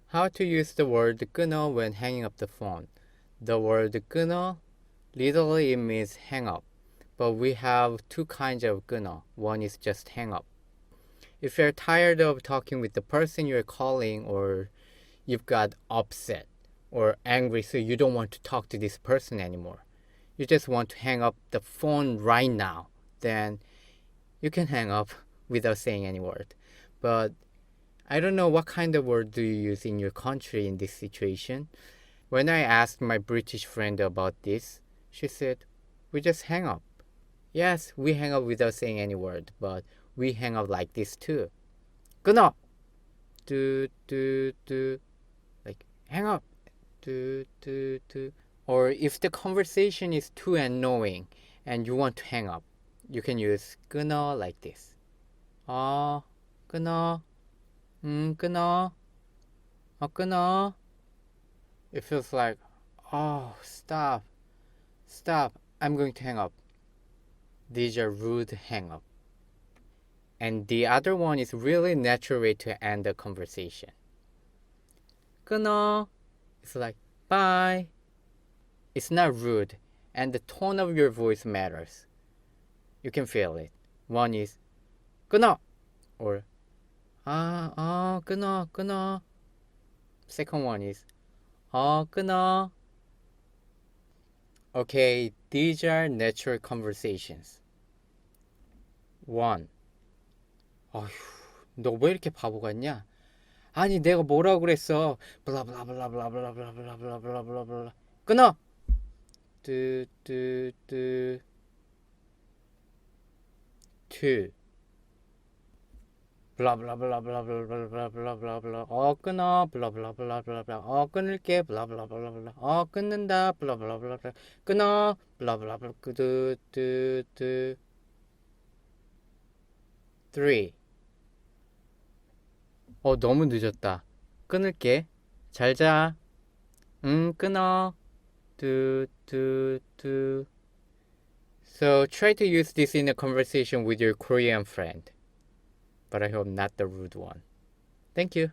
How to use the word 끊어 when hanging up the phone. The word 끊어 literally it means hang up, but we have two kinds of 끊어. One is just hang up. If you're tired of talking with the person you're calling, or you've got upset or angry so you don't want to talk to this person anymore, you just want to hang up the phone right now, then you can hang up without saying any word. But I don't know what kind of word do you use in your country in this situation. When I asked my British friend about this, she said, we just hang up. Yes, we hang up without saying any word, but we hang up like this too. 끊어! Do. Like, hang up. Do. Or if the conversation is too annoying and you want to hang up, you can use 끊어 like this. 끊어. 끊어. 끊어. It feels like, oh, stop. I'm going to hang up. These are rude hang up. And the other one is really natural way to end the conversation. 끊어. It's like, bye. It's not rude, and the tone of your voice matters. You can feel it. One is 끊어, or 끊어. Second one is 끊어. Okay, these are natural conversations. One. 어휴, 너 왜 이렇게 바보 같냐? 아니, 내가 뭐라고 그랬어? 블라블라블라블라블라블라블라블라블라블라. 끊어. 뚜. Two. 블라블라블라블라블라블라블라. 끊어. 블라블라블라블라. 끊을게. 블라블라블라블라. 끊는다. 블라블라블라. 끊어. 블라블라블라. 뚜. Three. 너무 늦었다. 끊을게. 잘 자. 응, 끊어. 뚜. So try to use this in a conversation with your Korean friend. But I hope not the rude one. Thank you.